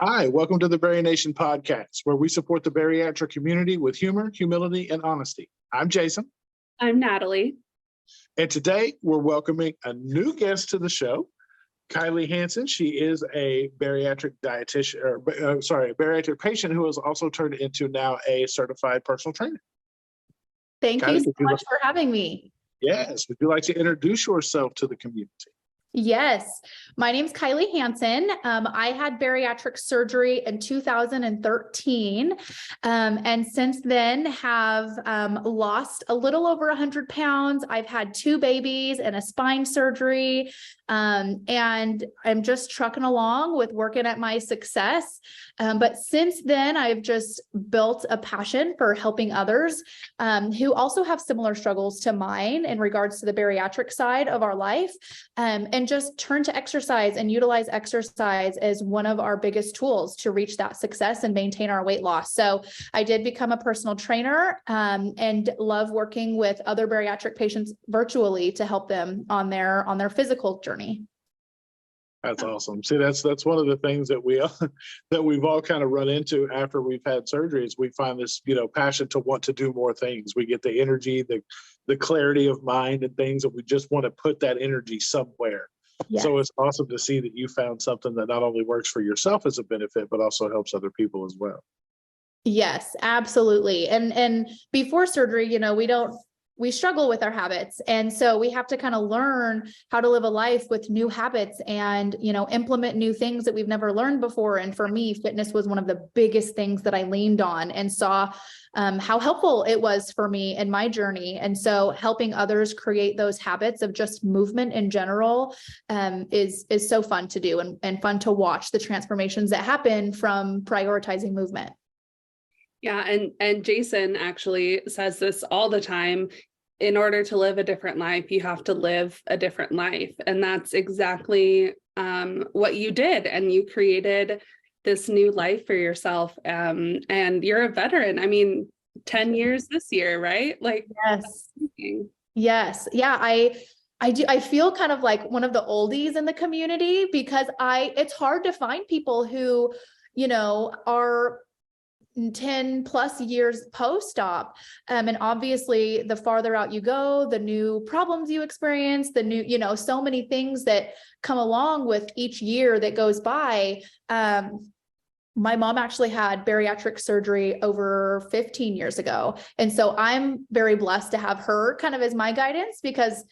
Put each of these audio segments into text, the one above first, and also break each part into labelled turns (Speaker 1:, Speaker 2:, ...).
Speaker 1: Hi, welcome to the BariNation podcast, where we support the bariatric community with humor, humility, and honesty. I'm Jason.
Speaker 2: I'm Natalie.
Speaker 1: And today we're welcoming a new guest to the show, Kylie Hansen. She is a bariatric dietitian, a bariatric patient who has also turned into now a certified personal trainer.
Speaker 2: Thank
Speaker 1: Kylie,
Speaker 2: you so much for having me.
Speaker 1: Yes. Would you like to introduce yourself to the community?
Speaker 2: Yes, my name's Kylie Hansen. I had bariatric surgery in 2013, and since then have lost a little over 100 pounds. I've had 2 babies and a spine surgery, and I'm just trucking along with working at my success. But since then, I've just built a passion for helping others who also have similar struggles to mine in regards to the bariatric side of our life. And just turn to exercise and utilize exercise as one of our biggest tools to reach that success and maintain our weight loss. So I did become a personal trainer and love working with other bariatric patients virtually to help them on their physical journey.
Speaker 1: That's awesome. See, that's one of the things that we've all kind of run into after we've had surgeries. We find this, passion to want to do more things. We get the energy, the clarity of mind and things, and we just want to put that energy somewhere. Yes. So it's awesome to see that you found something that not only works for yourself as a benefit, but also helps other people as well.
Speaker 2: Yes, absolutely. And before surgery, we struggle with our habits. And so we have to kind of learn how to live a life with new habits and, implement new things that we've never learned before. And for me, fitness was one of the biggest things that I leaned on and saw how helpful it was for me in my journey. And so helping others create those habits of just movement in general is so fun to do and fun to watch the transformations that happen from prioritizing movement.
Speaker 3: Yeah. And Jason actually says this all the time. In order to live a different life, you have to live a different life. And that's exactly what you did. And you created this new life for yourself. And you're a veteran. I mean, 10 years this year, right?
Speaker 2: Yes. Yes. Yeah. I feel kind of like one of the oldies in the community because it's hard to find people who, are 10 plus years post-op. And obviously the farther out you go, the new problems you experience, the new, so many things that come along with each year that goes by. My mom actually had bariatric surgery over 15 years ago. And so I'm very blessed to have her kind of as my guidance because,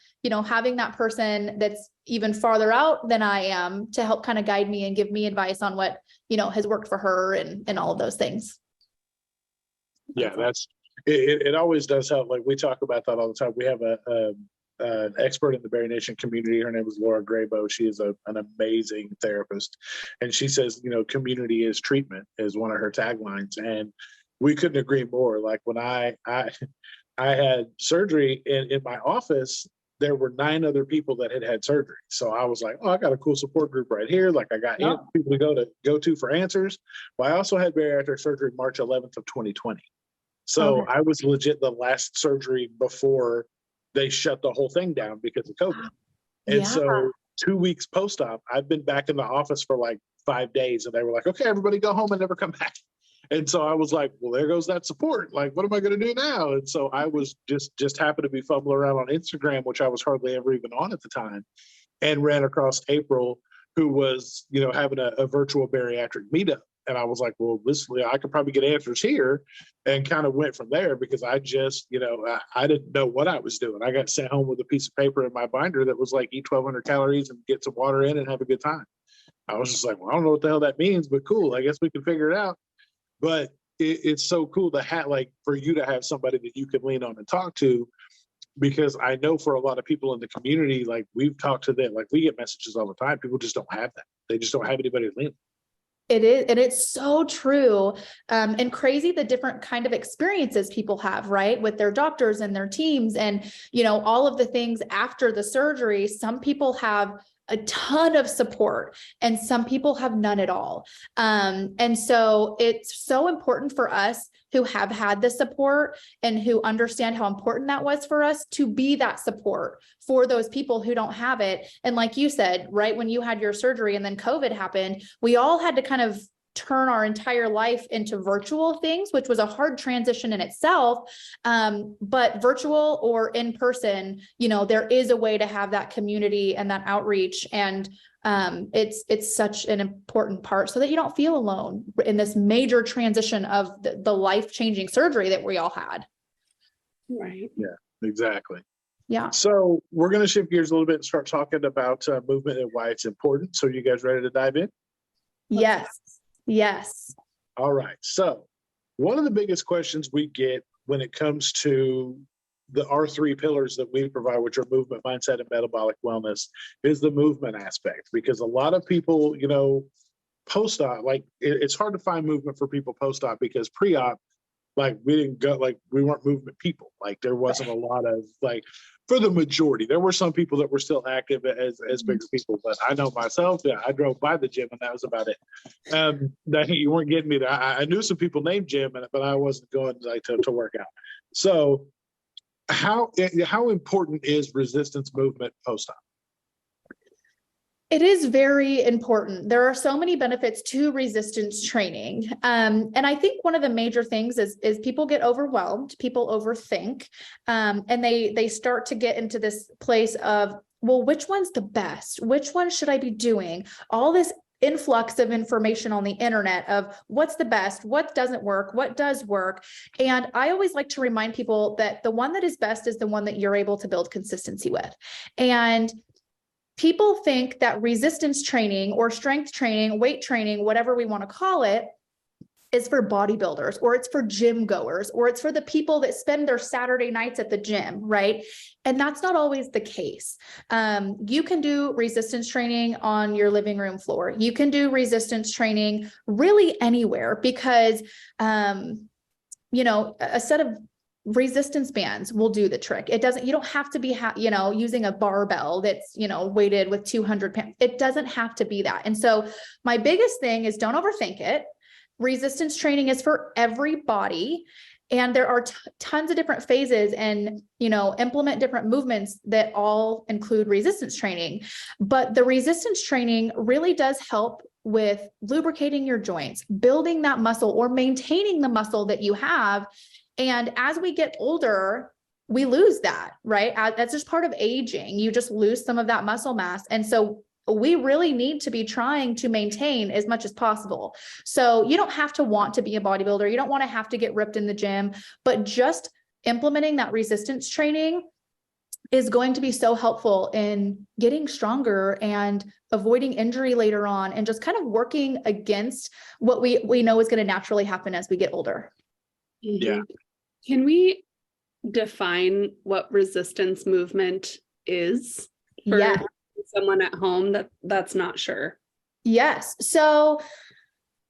Speaker 2: having that person that's even farther out than I am to help kind of guide me and give me advice on what, has worked for her and all of those things.
Speaker 1: Yeah, it always does help. Like we talk about that all the time. We have an expert in the BariNation community. Her name is Laura Graybo. She is an amazing therapist. And she says, community is treatment is one of her taglines. And we couldn't agree more. Like when I had surgery in my office, there were 9 other people that had surgery. So I was like, oh, I got a cool support group right here. Like I got people to go to for answers. But I also had bariatric surgery March 11th of 2020. So I was legit the last surgery before they shut the whole thing down because of COVID. And so 2 weeks post-op, I've been back in the office for like 5 days and they were like, okay, everybody go home and never come back. And so I was like, well, there goes that support. Like, what am I going to do now? And so I was just happened to be fumbling around on Instagram, which I was hardly ever even on at the time, and ran across April, who was, having a virtual bariatric meetup. And I was like, well, I could probably get answers here, and kind of went from there because I just, I didn't know what I was doing. I got sent home with a piece of paper in my binder that was like, eat 1,200 calories and get some water in and have a good time. I was just like, well, I don't know what the hell that means, but cool. I guess we can figure it out. But it's so cool to have, like, for you to have somebody that you can lean on and talk to, because I know for a lot of people in the community, like we've talked to them, like we get messages all the time. People just don't have that. They just don't have anybody to lean on.
Speaker 2: It is. And it's so true. And crazy, the different kind of experiences people have, right? With their doctors and their teams and, all of the things after the surgery. Some people have a ton of support and some people have none at all. And so it's so important for us who have had the support and who understand how important that was for us to be that support for those people who don't have it. And like you said, right when you had your surgery and then COVID happened, we all had to kind of turn our entire life into virtual things, which was a hard transition in itself. But virtual or in person, there is a way to have that community and that outreach. And it's such an important part so that you don't feel alone in this major transition of the life-changing surgery that we all had.
Speaker 3: Right.
Speaker 1: Yeah, exactly.
Speaker 2: Yeah.
Speaker 1: So we're going to shift gears a little bit and start talking about movement and why it's important. So you guys ready to dive in?
Speaker 2: Yes. Yes.
Speaker 1: All right. So one of the biggest questions we get when it comes to our three pillars that we provide, which are movement, mindset, and metabolic wellness, is the movement aspect. Because a lot of people, post-op, like it's hard to find movement for people post-op, because pre-op, like we weren't movement people. Like there wasn't a lot of, like, for the majority, there were some people that were still active as bigger people, but I know myself, I drove by the gym and that was about it. That you weren't getting me there. I knew some people named Jim, but I wasn't going to work out. So how important is resistance movement post-op?
Speaker 2: It is very important. There are so many benefits to resistance training. And I think one of the major things is people get overwhelmed, people overthink, and they start to get into this place of, well, which one's the best? Which one should I be doing? All this influx of information on the internet of what's the best, what doesn't work, what does work. And I always like to remind people that the one that is best is the one that you're able to build consistency with. And people think that resistance training or strength training, weight training, whatever we want to call it, is for bodybuilders, or it's for gym goers, or it's for the people that spend their Saturday nights at the gym, right? And that's not always the case. You can do resistance training on your living room floor. You can do resistance training really anywhere, because, a set of resistance bands will do the trick. You don't have to be, using a barbell that's, weighted with 200 pounds. It doesn't have to be that. And so my biggest thing is, don't overthink it. Resistance training is for everybody. And there are tons of different phases, and, implement different movements that all include resistance training. But the resistance training really does help with lubricating your joints, building that muscle, or maintaining the muscle that you have. And as we get older, we lose that, right? That's just part of aging. You just lose some of that muscle mass. And so we really need to be trying to maintain as much as possible. So you don't have to want to be a bodybuilder. You don't want to have to get ripped in the gym, but just implementing that resistance training is going to be so helpful in getting stronger and avoiding injury later on, and just kind of working against what we know is going to naturally happen as we get older.
Speaker 1: Yeah.
Speaker 3: Can we define what resistance movement is for someone at home that's not sure?
Speaker 2: Yes. So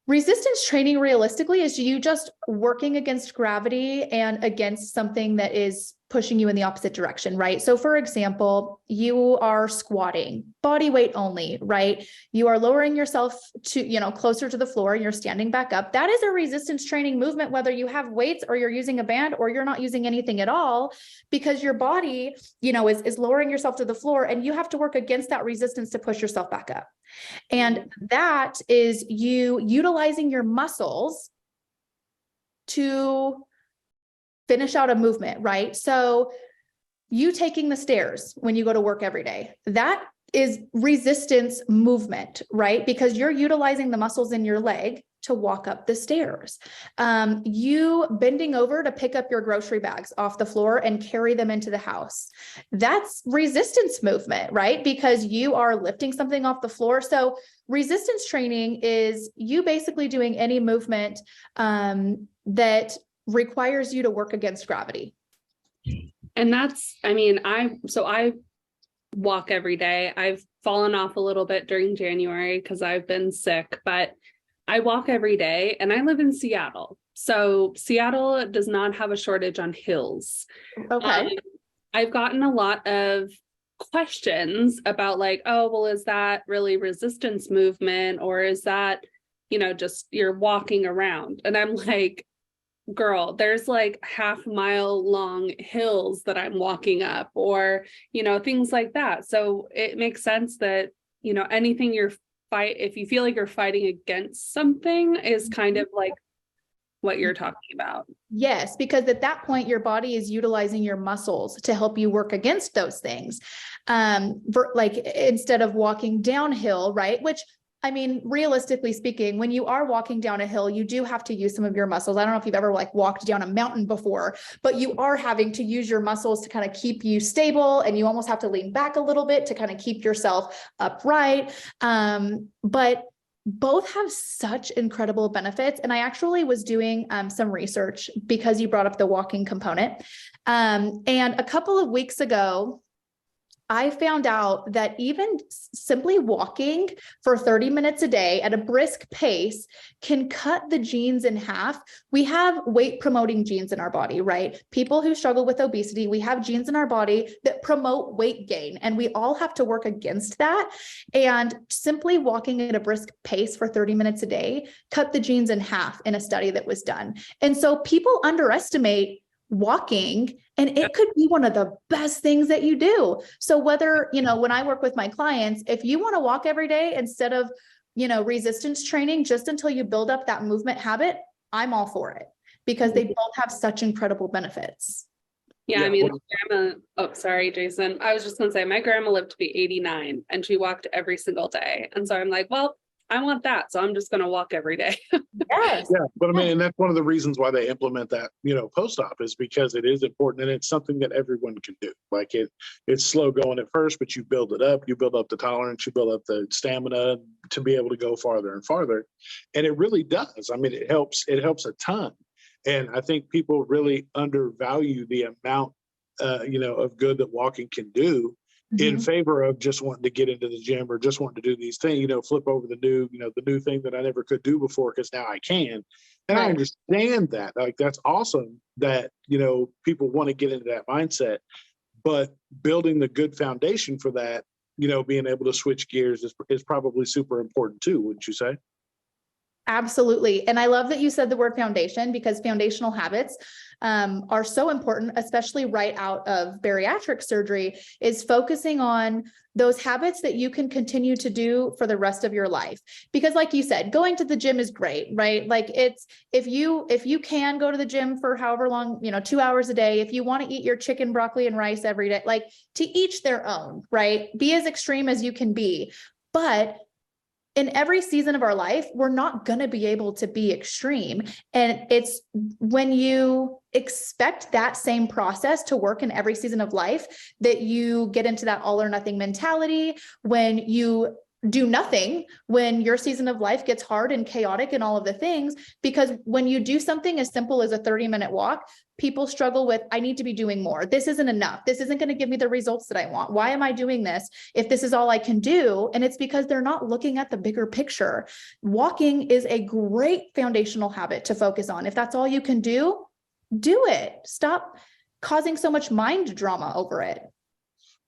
Speaker 2: resistance training realistically is you just working against gravity and against something that is pushing you in the opposite direction, right? So for example, you are squatting, body weight only, right? You are lowering yourself to, closer to the floor, and you're standing back up. That is a resistance training movement, whether you have weights or you're using a band or you're not using anything at all, because your body, is lowering yourself to the floor, and you have to work against that resistance to push yourself back up. And that is you utilizing your muscles to finish out a movement, right? So you taking the stairs when you go to work every day, that is resistance movement, right? Because you're utilizing the muscles in your leg to walk up the stairs. You bending over to pick up your grocery bags off the floor and carry them into the house. That's resistance movement, right? Because you are lifting something off the floor. So resistance training is you basically doing any movement that requires you to work against gravity.
Speaker 3: And I walk every day. I've fallen off a little bit during January because I've been sick, but I walk every day, and I live in Seattle. So Seattle does not have a shortage on hills.
Speaker 2: Okay.
Speaker 3: I've gotten a lot of questions about, like, oh, well, is that really resistance movement, or is that, just you're walking around? And I'm like, girl, there's like half-mile long hills that I'm walking up, or, things like that. So it makes sense that, anything you're if you feel like you're fighting against something is kind of like what you're talking about.
Speaker 2: Yes, because at that point, your body is utilizing your muscles to help you work against those things. Like instead of walking downhill, right? Which, I mean, realistically speaking, when you are walking down a hill, you do have to use some of your muscles. I don't know if you've ever like walked down a mountain before, but you are having to use your muscles to kind of keep you stable, and you almost have to lean back a little bit to kind of keep yourself upright. But both have such incredible benefits. And I actually was doing some research because you brought up the walking component. And a couple of weeks ago, I found out that even simply walking for 30 minutes a day at a brisk pace can cut the genes in half. We have weight promoting genes in our body, right? People who struggle with obesity, we have genes in our body that promote weight gain, and we all have to work against that. And simply walking at a brisk pace for 30 minutes a day cut the genes in half in a study that was done. And so people underestimate walking, and it could be one of the best things that you do. So whether, when I work with my clients, if you want to walk every day instead of, resistance training, just until you build up that movement habit, I'm all for it, because they both have such incredible benefits.
Speaker 3: Yeah, I mean, sorry, Jason. I was just going to say, my grandma lived to be 89 and she walked every single day. And so I'm like, well, I want that. So I'm just going to walk every day.
Speaker 2: Yes.
Speaker 1: Yeah. But I mean, and that's one of the reasons why they implement that, post-op, is because it is important, and it's something that everyone can do. Like it's slow going at first, but you build it up, you build up the tolerance, you build up the stamina to be able to go farther and farther. And it really does. I mean, it helps a ton. And I think people really undervalue the amount, of good that walking can do, in favor of just wanting to get into the gym or just wanting to do these things, flip over the new thing that I never could do before because now I can. And I understand that. Like, that's awesome that, people want to get into that mindset, but building the good foundation for that, being able to switch gears is probably super important too, wouldn't you say?
Speaker 2: Absolutely. And I love that you said the word foundation, because foundational habits are so important, especially right out of bariatric surgery, is focusing on those habits that you can continue to do for the rest of your life. Because like you said, going to the gym is great, right? Like if you can go to the gym for however long, 2 hours a day, if you want to eat your chicken, broccoli, and rice every day, like, to each their own, right? Be as extreme as you can be. But in every season of our life, we're not going to be able to be extreme. And it's when you expect that same process to work in every season of life that you get into that all or nothing mentality. When you do nothing, when your season of life gets hard and chaotic and all of the things, because when you do something as simple as a 30-minute walk, people struggle with, I need to be doing more. This isn't enough. This isn't going to give me the results that I want. Why am I doing this if this is all I can do? And it's because they're not looking at the bigger picture. Walking is a great foundational habit to focus on. If that's all you can do it. Stop causing so much mind drama over it.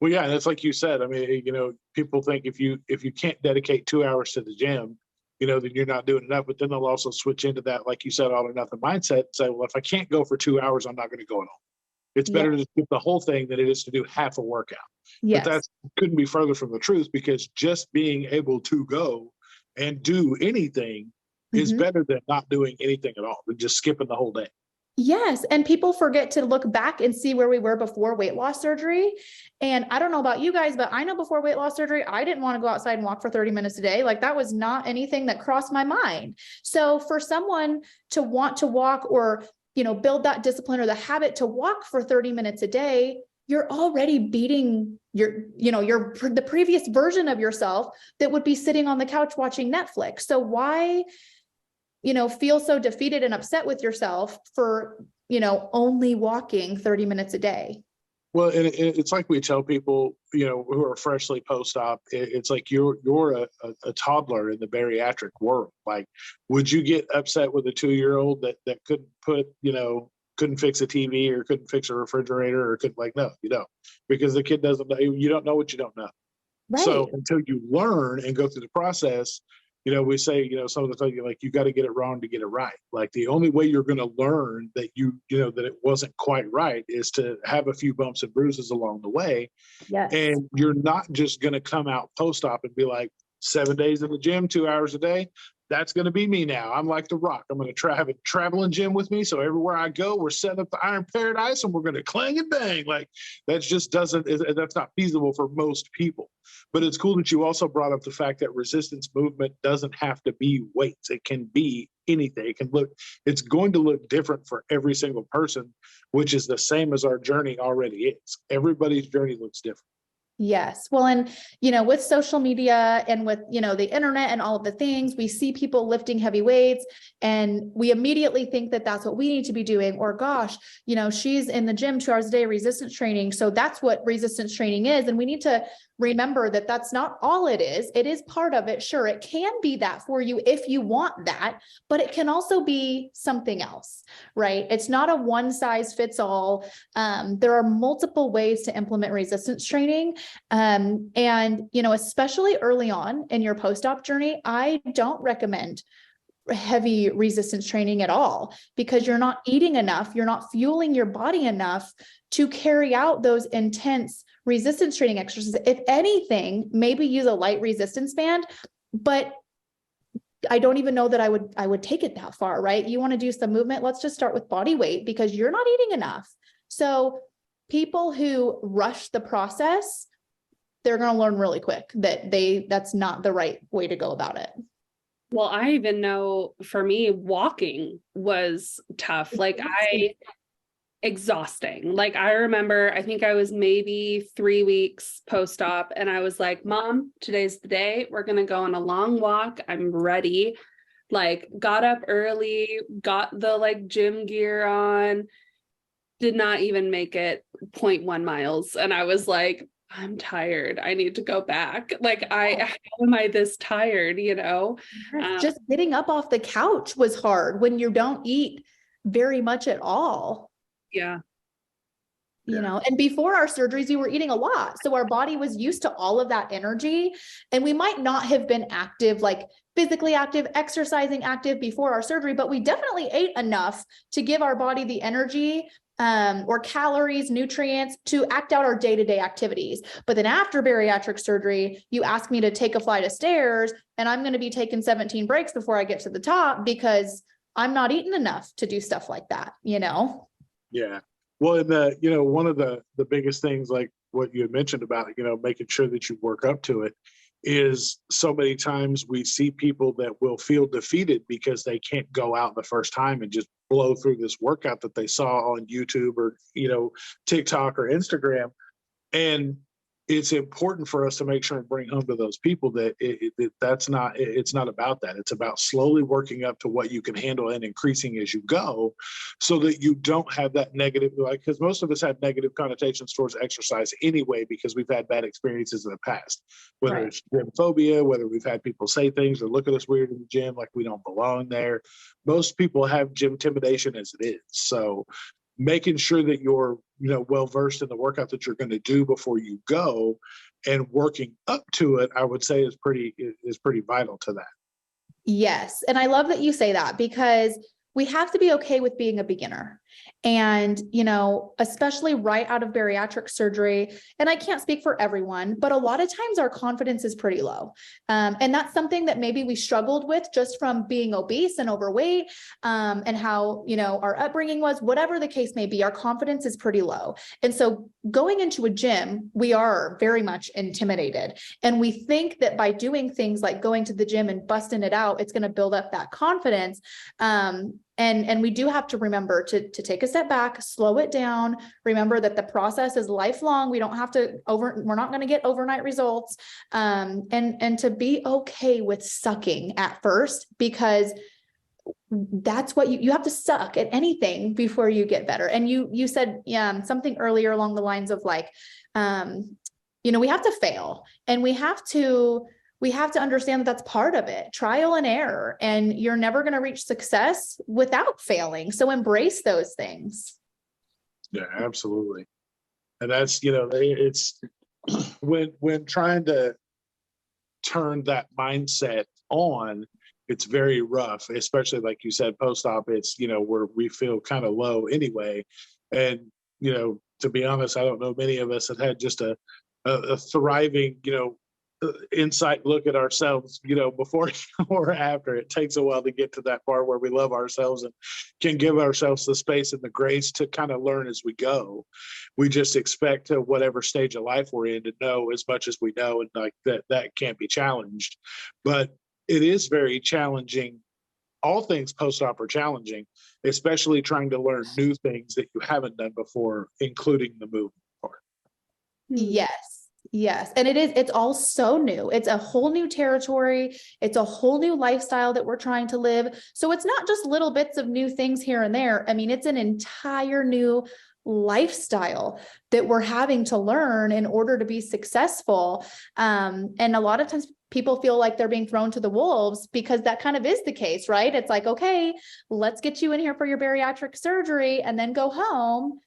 Speaker 1: Well, yeah, that's like you said. I mean, people think if you can't dedicate 2 hours to the gym, then you're not doing enough. But then they'll also switch into that, like you said, all or nothing mindset and say, well, if I can't go for 2 hours, I'm not going to go at all. It's better to do the whole thing than it is to do half a workout.
Speaker 2: Yes.
Speaker 1: But that couldn't be further from the truth, because just being able to go and do anything is better than not doing anything at all, and just skipping the whole day.
Speaker 2: Yes. And people forget to look back and see where we were before weight loss surgery. And I don't know about you guys, but I know before weight loss surgery, I didn't want to go outside and walk for 30 minutes a day. Like, that was not anything that crossed my mind. So for someone to want to walk or, build that discipline or the habit to walk for 30 minutes a day, you're already beating the previous version of yourself that would be sitting on the couch watching Netflix. So why feel so defeated and upset with yourself for, only walking 30 minutes a day?
Speaker 1: Well, and it's like we tell people, who are freshly post-op, it's like you're a toddler in the bariatric world. Like, would you get upset with a 2-year-old that couldn't fix a TV or couldn't fix a refrigerator or no, you don't, because the kid doesn't know. You don't know what you don't know. Right. So until you learn and go through the process, we say, some of the time, like, you got to get it wrong to get it right. Like, the only way you're going to learn that that it wasn't quite right is to have a few bumps and bruises along the way. Yes. And you're not just going to come out post-op and be like, 7 days in the gym, 2 hours a day. That's going to be me now. I'm like The Rock. I'm going to have a traveling gym with me. So everywhere I go, we're setting up the Iron Paradise and we're going to clang and bang. Like that just that's not feasible for most people. But it's cool that you also brought up the fact that resistance movement doesn't have to be weights. It can be anything. It's going to look different for every single person, which is the same as our journey already is. Everybody's journey looks different.
Speaker 2: Yes. Well, and, with social media and with, the internet and all of the things, we see people lifting heavy weights and we immediately think that that's what we need to be doing. Or gosh, she's in the gym 2 hours a day, resistance training. So that's what resistance training is. And we need to remember that that's not all it is. It is part of it. Sure, it can be that for you if you want that, but it can also be something else, right? It's not a one size fits all. There are multiple ways to implement resistance training. And, especially early on in your post-op journey, I don't recommend heavy resistance training at all because you're not eating enough. You're not fueling your body enough to carry out those intense resistance training exercises. If anything, maybe use a light resistance band, but I don't even know that I would take it that far, right? You want to do some movement, let's just start with body weight because you're not eating enough. So people who rush the process, they're going to learn really quick that that's not the right way to go about it.
Speaker 3: Well, I even know for me, walking was tough. Exhausting. Like I remember, I think I was maybe 3 weeks post-op and I was like, Mom, today's the day. We're going to go on a long walk. I'm ready. Like got up early, got the gym gear on, did not even make it 0.1 miles. And I was like, I'm tired. I need to go back. How am I this tired?
Speaker 2: Just getting up off the couch was hard when you don't eat very much at all.
Speaker 3: Yeah.
Speaker 2: And before our surgeries, we were eating a lot. So our body was used to all of that energy. And we might not have been active, like physically active, exercising active before our surgery, but we definitely ate enough to give our body the energy or calories, nutrients to act out our day-to-day activities. But then after bariatric surgery, you ask me to take a flight of stairs and I'm going to be taking 17 breaks before I get to the top because I'm not eating enough to do stuff like that,
Speaker 1: Yeah. Well, and one of the biggest things, like what you had mentioned about, making sure that you work up to it is so many times we see people that will feel defeated because they can't go out the first time and just blow through this workout that they saw on YouTube or, TikTok or Instagram. And it's important for us to make sure and bring home to those people that it's not about that. It's about slowly working up to what you can handle and increasing as you go so that you don't have that negative, because most of us have negative connotations towards exercise anyway, because we've had bad experiences in the past, whether it's gym phobia, whether we've had people say things or look at us weird in the gym, like we don't belong there. Most people have gym intimidation as it is. So making sure that you're, well-versed in the workout that you're going to do before you go and working up to it, I would say is pretty vital to that.
Speaker 2: Yes. And I love that you say that because we have to be okay with being a beginner. And, especially right out of bariatric surgery, and I can't speak for everyone, but a lot of times our confidence is pretty low. And that's something that maybe we struggled with just from being obese and overweight, and how, our upbringing was, whatever the case may be, our confidence is pretty low. And so going into a gym, we are very much intimidated. And we think that by doing things like going to the gym and busting it out, it's going to build up that confidence. And we do have to remember to take a step back, slow it down, remember that the process is lifelong. We don't have we're not going to get overnight results. And to be okay with sucking at first, because that's what you have to suck at anything before you get better. And you said something earlier along the lines of we have to fail and we have to understand that that's part of it, trial and error, and you're never going to reach success without failing. So embrace those things.
Speaker 1: Yeah, absolutely. And that's, it's when trying to turn that mindset on, it's very rough, especially like you said, post-op, it's, where we feel kind of low anyway. And, to be honest, I don't know many of us that had just a thriving, insight look at ourselves, before or after. It takes a while to get to that part where we love ourselves and can give ourselves the space and the grace to kind of learn as we go. We just expect to whatever stage of life we're in to know as much as we know, and like that can't be challenged. But it is very challenging. All things post-op are challenging, especially trying to learn new things that you haven't done before, including the movement part.
Speaker 2: Yes. Yes. And it's all so new. It's a whole new territory. It's a whole new lifestyle that we're trying to live. So it's not just little bits of new things here and there. I mean, it's an entire new lifestyle that we're having to learn in order to be successful. And a lot of times people feel like they're being thrown to the wolves, because that kind of is the case, right? It's like, okay, let's get you in here for your bariatric surgery and then go home.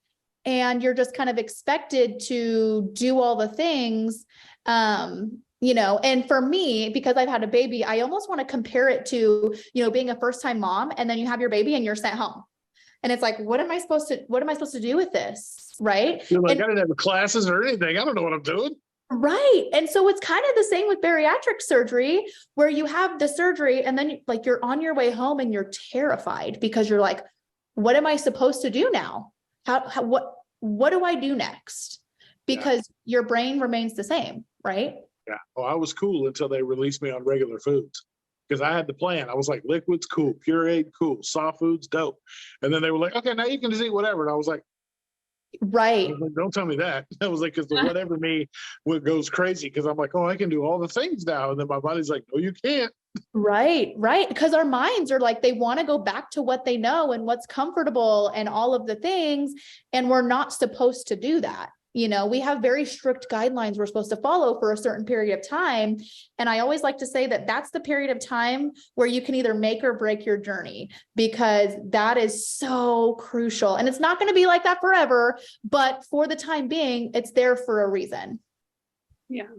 Speaker 2: And you're just kind of expected to do all the things, and for me, because I've had a baby, I almost want to compare it to, being a first-time mom, and then you have your baby and you're sent home. And it's like, what am I supposed to do with this? Right.
Speaker 1: You're like, I didn't have classes or anything. I don't know what I'm doing.
Speaker 2: Right. And so it's kind of the same with bariatric surgery, where you have the surgery and then you're on your way home and you're terrified because you're like, what am I supposed to do now? What do I do next? Because your brain remains the same, right?
Speaker 1: Yeah. Oh, I was cool until they released me on regular foods, because I had the plan. I was like, liquids, cool. Pureed, cool. Soft foods, dope. And then they were like, okay, now you can just eat whatever. And I was like,
Speaker 2: right.
Speaker 1: Don't tell me that. I was like, because the whatever me goes crazy, because I'm like, oh, I can do all the things now. And then my body's like, no, you can't.
Speaker 2: Right. Because our minds are like, they want to go back to what they know and what's comfortable and all of the things. And we're not supposed to do that. We have very strict guidelines we're supposed to follow for a certain period of time. And I always like to say that that's the period of time where you can either make or break your journey, because that is so crucial. And it's not going to be like that forever, but for the time being, it's there for a reason.
Speaker 3: Yeah.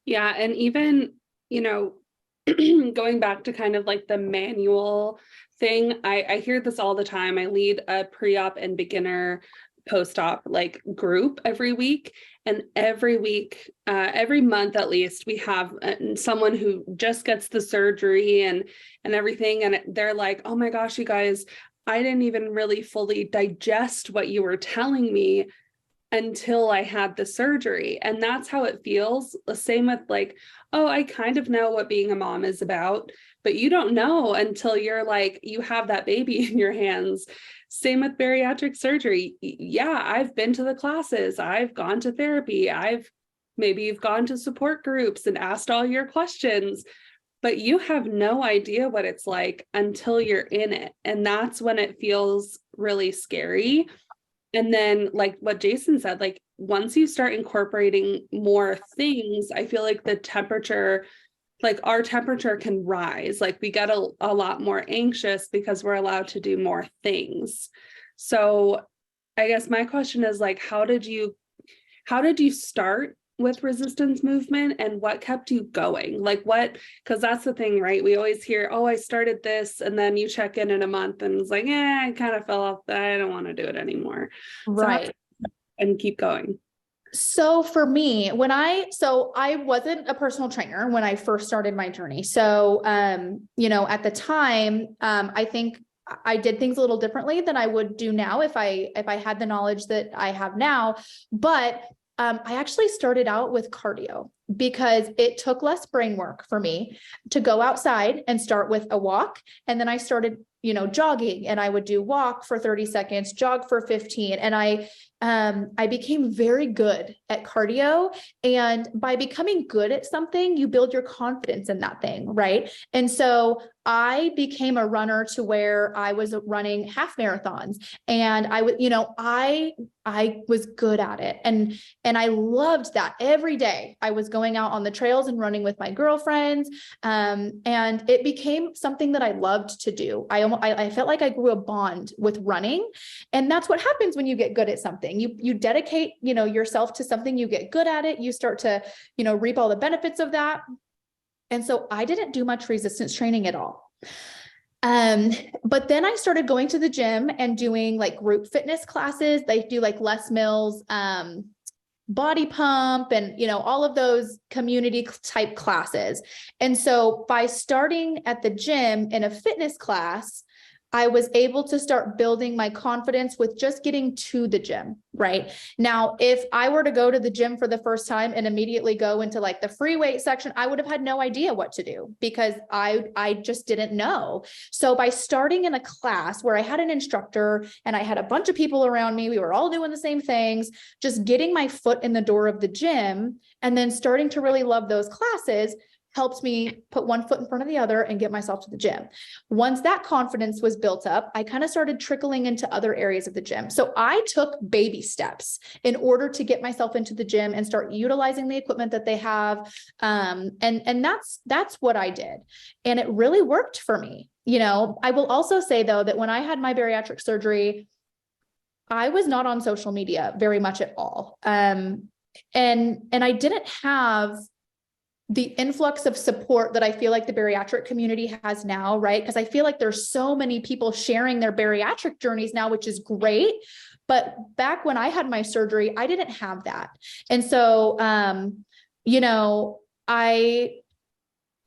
Speaker 3: Yeah. And even, going back to kind of like the manual thing, I hear this all the time. I lead a pre-op and beginner post-op like group every week, and every week, every month at least, we have someone who just gets the surgery and everything, and they're like, oh my gosh, you guys, I didn't even really fully digest what you were telling me until I had the surgery. And that's how it feels. The same with like, oh, I kind of know what being a mom is about, but you don't know until you're like, you have that baby in your hands. Same with bariatric surgery. Yeah, I've been to the classes. I've gone to therapy. Maybe you've gone to support groups and asked all your questions, but you have no idea what it's like until you're in it. And that's when it feels really scary. And then like what Jason said, like once you start incorporating more things, I feel like the temperature, like our temperature can rise. Like we get a lot more anxious because we're allowed to do more things. So I guess my question is like, how did you start with resistance movement, and what kept you going? Like what, because that's the thing, right? We always hear, oh, I started this, and then you check in a month and it's like, I kind of fell off that. I don't want to do it anymore.
Speaker 2: Right.
Speaker 3: And keep going.
Speaker 2: So for me, I wasn't a personal trainer when I first started my journey. So, at the time, I think I did things a little differently than I would do now if I had the knowledge that I have now. But I actually started out with cardio because it took less brain work for me to go outside and start with a walk. And then I started, jogging, and I would do walk for 30 seconds, jog for 15. And I became very good at cardio. And by becoming good at something, you build your confidence in that thing, right? And so I became a runner to where I was running half marathons, and I would, I was good at it. And I loved that. Every day I was going out on the trails and running with my girlfriends. And it became something that I loved to do. I felt like I grew a bond with running. And that's what happens when you get good at something. You dedicate, yourself to something, you get good at it, you start to, reap all the benefits of that. And so I didn't do much resistance training at all. But then I started going to the gym and doing like group fitness classes. They do like Les Mills, body pump and, all of those community type classes. And so by starting at the gym in a fitness class, I was able to start building my confidence with just getting to the gym, right? Now, if I were to go to the gym for the first time and immediately go into like the free weight section, I would have had no idea what to do because I just didn't know. So by starting in a class where I had an instructor and I had a bunch of people around me, we were all doing the same things, just getting my foot in the door of the gym and then starting to really love those classes helped me put one foot in front of the other and get myself to the gym. Once that confidence was built up, I kind of started trickling into other areas of the gym. So I took baby steps in order to get myself into the gym and start utilizing the equipment that they have. And that's what I did. And it really worked for me. I will also say though, that when I had my bariatric surgery, I was not on social media very much at all. And I didn't have the influx of support that I feel like the bariatric community has now, right? Because I feel like there's so many people sharing their bariatric journeys now, which is great. But back when I had my surgery, I didn't have that. And so,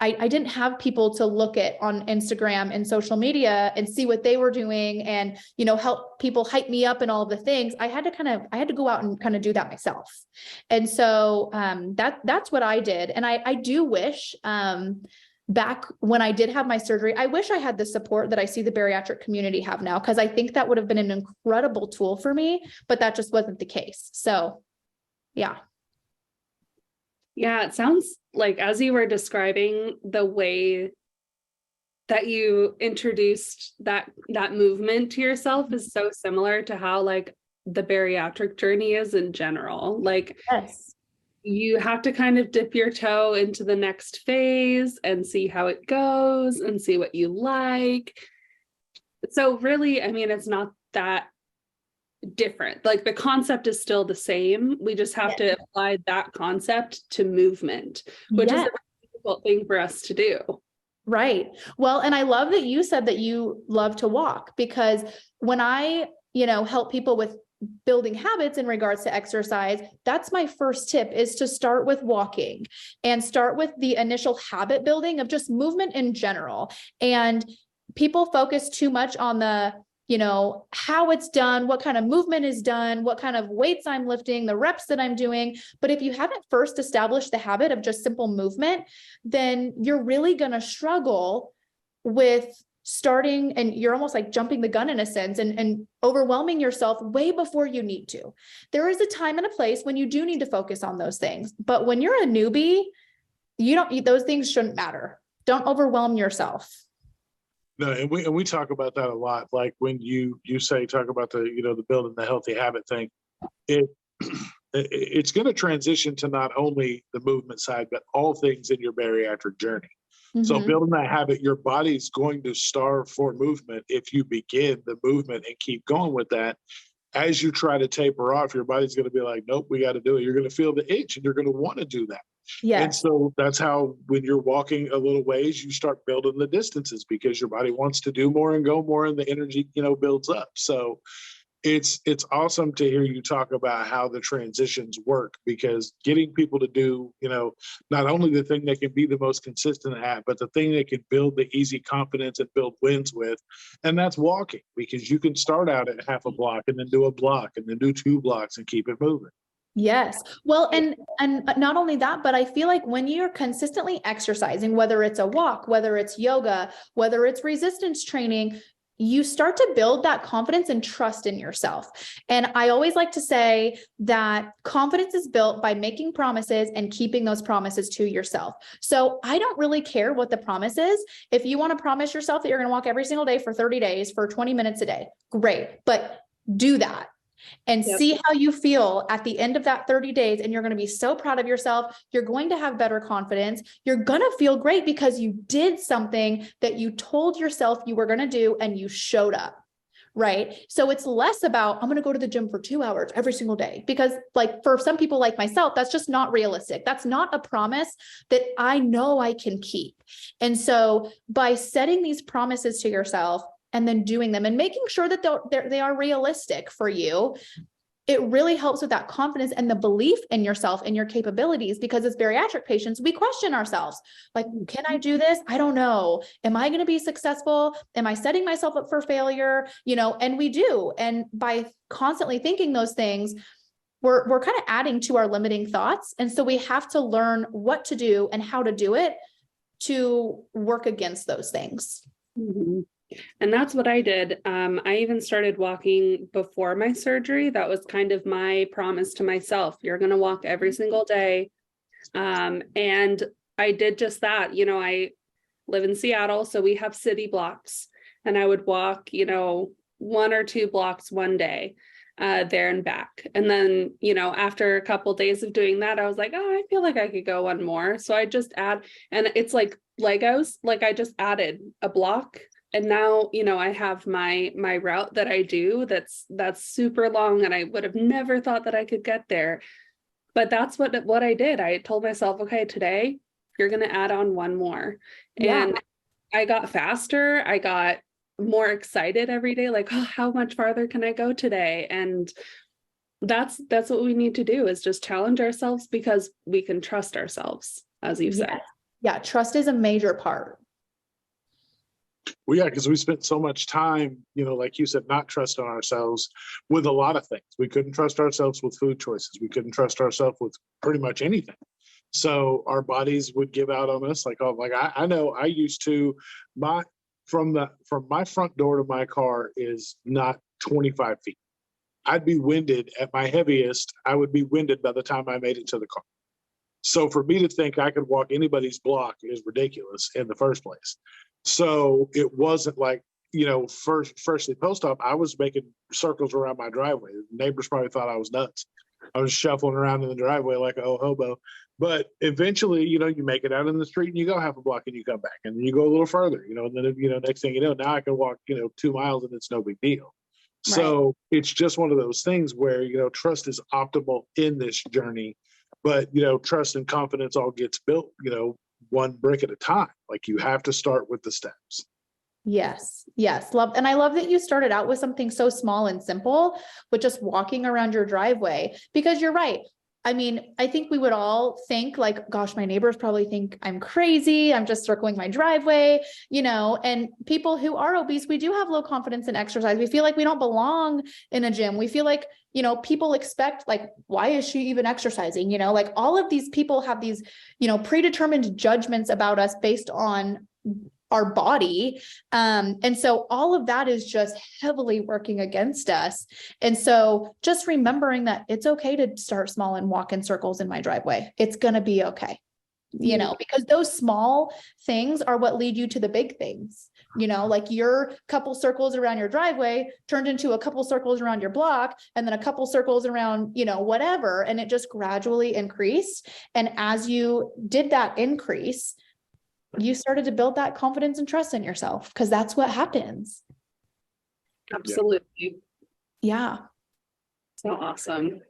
Speaker 2: I didn't have people to look at on Instagram and social media and see what they were doing and, help people hype me up and all of the things. I had to go out and kind of do that myself. And so, that's what I did. And I do wish, back when I did have my surgery, I wish I had the support that I see the bariatric community have now, because I think that would have been an incredible tool for me, but that just wasn't the case. So, yeah.
Speaker 3: Yeah, it sounds like as you were describing the way that you introduced that movement to yourself is so similar to how like the bariatric journey is in general. Like,
Speaker 2: yes,
Speaker 3: you have to kind of dip your toe into the next phase and see how it goes and see what you like. So really, I mean, it's not that different. Like the concept is still the same. We just have to apply that concept to movement, which is a difficult thing for us to do.
Speaker 2: Right. Well, and I love that you said that you love to walk, because when I, help people with building habits in regards to exercise, that's my first tip, is to start with walking and start with the initial habit building of just movement in general. And people focus too much on the how it's done, what kind of movement is done, what kind of weights I'm lifting, the reps that I'm doing. But if you haven't first established the habit of just simple movement, then you're really going to struggle with starting, and you're almost like jumping the gun in a sense and overwhelming yourself way before you need to. There is a time and a place when you do need to focus on those things. But when you're a newbie, those things shouldn't matter. Don't overwhelm yourself.
Speaker 1: No, and we talk about that a lot. Like when you talk about the building the healthy habit thing, it's going to transition to not only the movement side, but all things in your bariatric journey. Mm-hmm. So building that habit, your body's going to starve for movement if you begin the movement and keep going with that. As you try to taper off, your body's going to be like, nope, we got to do it. You're going to feel the itch and you're going to want to do that.
Speaker 2: Yeah.
Speaker 1: And so that's how, when you're walking a little ways, you start building the distances because your body wants to do more and go more, and the energy, builds up. So it's awesome to hear you talk about how the transitions work, because getting people to do, not only the thing they can be the most consistent at, but the thing they can build the easy confidence and build wins with. And that's walking, because you can start out at half a block and then do a block and then do 2 blocks and keep it moving.
Speaker 2: Yes. Well, and not only that, but I feel like when you're consistently exercising, whether it's a walk, whether it's yoga, whether it's resistance training, you start to build that confidence and trust in yourself. And I always like to say that confidence is built by making promises and keeping those promises to yourself. So I don't really care what the promise is. If you want to promise yourself that you're going to walk every single day for 30 days for 20 minutes a day, great, but do that. And see how you feel at the end of that 30 days. And you're going to be so proud of yourself. You're going to have better confidence. You're going to feel great because you did something that you told yourself you were going to do and you showed up. Right. So it's less about, I'm going to go to the gym for 2 hours every single day, because like for some people like myself, that's just not realistic. That's not a promise that I know I can keep. And so by setting these promises to yourself and then doing them and making sure that they are realistic for you, it really helps with that confidence and the belief in yourself and your capabilities, because as bariatric patients, we question ourselves. Like, can I do this? I don't know. Am I going to be successful? Am I setting myself up for failure? And we do. And by constantly thinking those things, we're kind of adding to our limiting thoughts. And so we have to learn what to do and how to do it to work against those things.
Speaker 3: Mm-hmm. And that's what I did. I even started walking before my surgery. That was kind of my promise to myself. You're going to walk every single day. And I did just that. I live in Seattle, so we have city blocks, and I would walk, 1 or 2 blocks one day, there and back. And then, after a couple of days of doing that, I was like, oh, I feel like I could go one more. So I just add, and it's like Legos, like I just added a block. And now, I have my route that I do that's super long, and I would have never thought that I could get there. But that's what I did. I told myself, okay, today you're going to add on one more.
Speaker 2: Yeah.
Speaker 3: And I got faster. I got more excited every day. Like, oh, how much farther can I go today? And that's what we need to do, is just challenge ourselves, because we can trust ourselves, as you said.
Speaker 2: Yeah. Trust is a major part.
Speaker 1: Well, yeah, because we spent so much time, like you said, not trusting ourselves with a lot of things. We couldn't trust ourselves with food choices. We couldn't trust ourselves with pretty much anything. So our bodies would give out on us. Like, oh, like I know I used to, from my front door to my car is not 25 feet. I'd be winded at my heaviest. I would be winded by the time I made it to the car. So for me to think I could walk anybody's block is ridiculous in the first place. So it wasn't like, firstly post-op, I was making circles around my driveway. The neighbors probably thought I was nuts. I was shuffling around in the driveway like a old hobo. But eventually, you make it out in the street and you go half a block and you come back, and then you go a little further, and then, next thing you know, now I can walk, 2 miles and it's no big deal. Right. So it's just one of those things where, trust is optimal in this journey, but, trust and confidence all gets built, one brick at a time. Like, you have to start with the steps.
Speaker 2: Yes. Love. And I love that you started out with something so small and simple, with just walking around your driveway, because you're right. I mean, I think we would all think like, gosh, my neighbors probably think I'm crazy. I'm just circling my driveway, and people who are obese, we do have low confidence in exercise. We feel like we don't belong in a gym. We feel like, people expect, like, why is she even exercising? Like, all of these people have these, predetermined judgments about us based on our body. And so all of that is just heavily working against us. And so just remembering that it's okay to start small and walk in circles in my driveway. It's going to be okay, because those small things are what lead you to the big things. Like your couple circles around your driveway turned into a couple circles around your block, and then a couple circles around, whatever. And it just gradually increased. And as you did that increase, you started to build that confidence and trust in yourself, because that's what happens.
Speaker 3: Absolutely.
Speaker 2: Yeah.
Speaker 3: So awesome.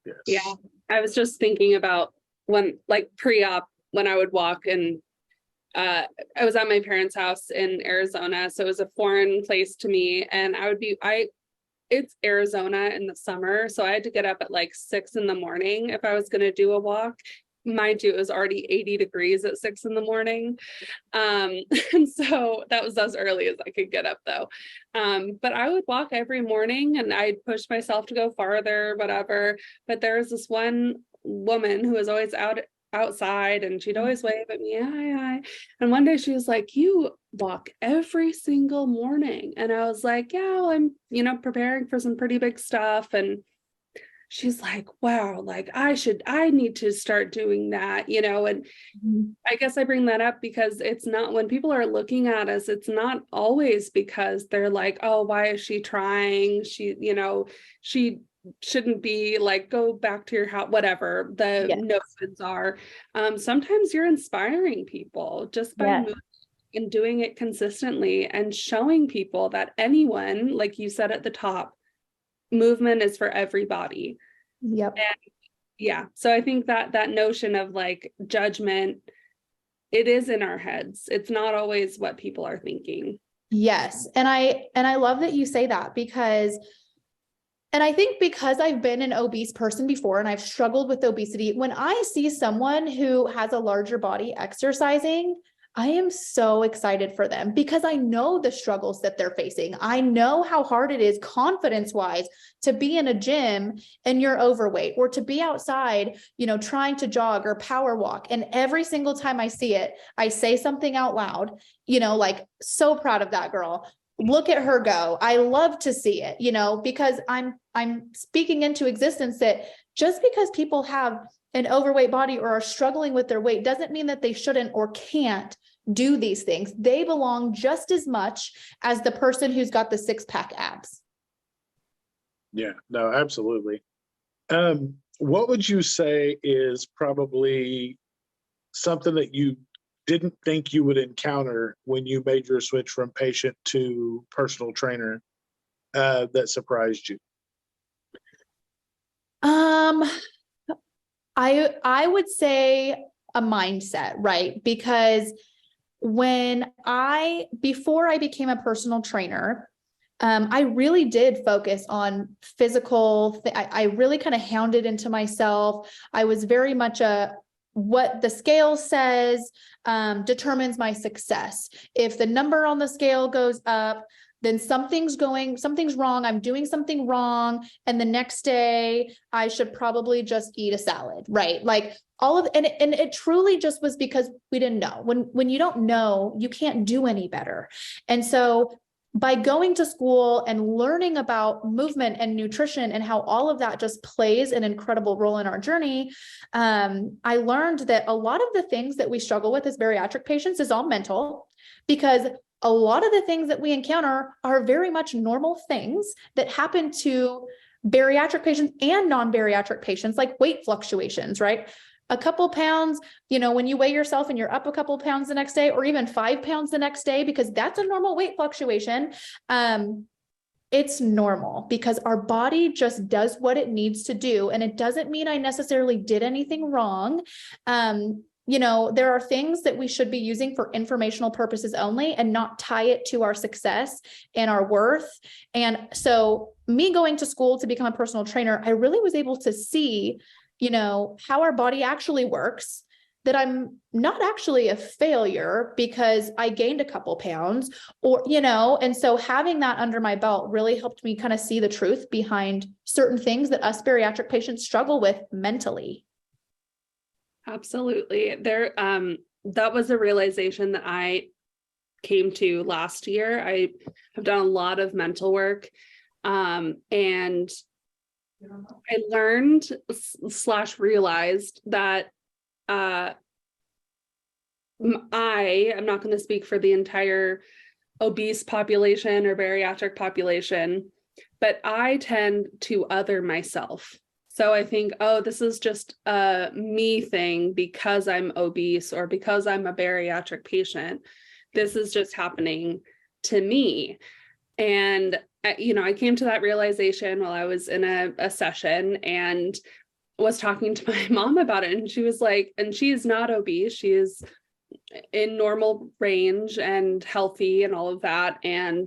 Speaker 1: Yes.
Speaker 3: Yeah. I was just thinking about when, like, pre-op, when I would walk, and I was at my parents' house in Arizona. So it was a foreign place to me. And it's Arizona in the summer. So I had to get up at like 6 a.m. if I was going to do a walk. Mind you, it was already 80 degrees at 6 a.m. And so that was as early as I could get up, though. But I would walk every morning, and I'd push myself to go farther, whatever. But there was this one woman who was always outside, and she'd always wave at me, hi. And one day she was like, you walk every single morning. And I was like, yeah, well, I'm, preparing for some pretty big stuff. And she's like, wow, like I need to start doing that, and I guess I bring that up because it's not, when people are looking at us, it's not always because they're like, oh, why is she trying? She shouldn't be, like, go back to your house, whatever the notions are. Sometimes you're inspiring people just by moving and doing it consistently, and showing people that anyone, like you said at the top, movement is for everybody.
Speaker 2: Yep.
Speaker 3: And yeah, so I think that notion of, like, judgment, it is in our heads. It's not always what people are thinking.
Speaker 2: Yes. And I love that you say that, because And I think because I've been an obese person before and I've struggled with obesity, when I see someone who has a larger body exercising, I am so excited for them because I know the struggles that they're facing. I know how hard it is confidence-wise to be in a gym and you're overweight, or to be outside, trying to jog or power walk. And every single time I see it, I say something out loud, like, so proud of that girl. Look at her go. I love to see it, because I'm speaking into existence that just because people have an overweight body or are struggling with their weight doesn't mean that they shouldn't or can't do these things. They belong just as much as the person who's got the 6-pack abs.
Speaker 1: Yeah, no, absolutely. What would you say is probably something that you didn't think you would encounter when you made your switch from patient to personal trainer, that surprised you?
Speaker 2: I would say a mindset, right? Because before I became a personal trainer, I really did focus on physical. I really kind of hounded into myself. I was very much what the scale says determines my success. If the number on the scale goes up, then something's wrong. I'm doing something wrong. And the next day I should probably just eat a salad, right? Like and it truly just was because we didn't know. When you don't know, you can't do any better. And so by going to school and learning about movement and nutrition and how all of that just plays an incredible role in our journey, I learned that a lot of the things that we struggle with as bariatric patients is all mental, because a lot of the things that we encounter are very much normal things that happen to bariatric patients and non-bariatric patients, like weight fluctuations, right? A couple pounds, when you weigh yourself and you're up a couple pounds the next day, or even 5 pounds the next day, because that's a normal weight fluctuation. It's normal because our body just does what it needs to do. And it doesn't mean I necessarily did anything wrong. There are things that we should be using for informational purposes only and not tie it to our success and our worth. And so me going to school to become a personal trainer, I really was able to see how our body actually works, that I'm not actually a failure because I gained a couple pounds and so having that under my belt really helped me kind of see the truth behind certain things that us bariatric patients struggle with mentally.
Speaker 3: Absolutely. That was a realization that I came to last year. I have done a lot of mental work, and I learned / realized that I'm not going to speak for the entire obese population or bariatric population, but I tend to other myself. So I think, oh, this is just a me thing because I'm obese or because I'm a bariatric patient. This is just happening to me. And I came to that realization while I was in a session and was talking to my mom about it. And she was like, and she is not obese. She is in normal range and healthy and all of that. And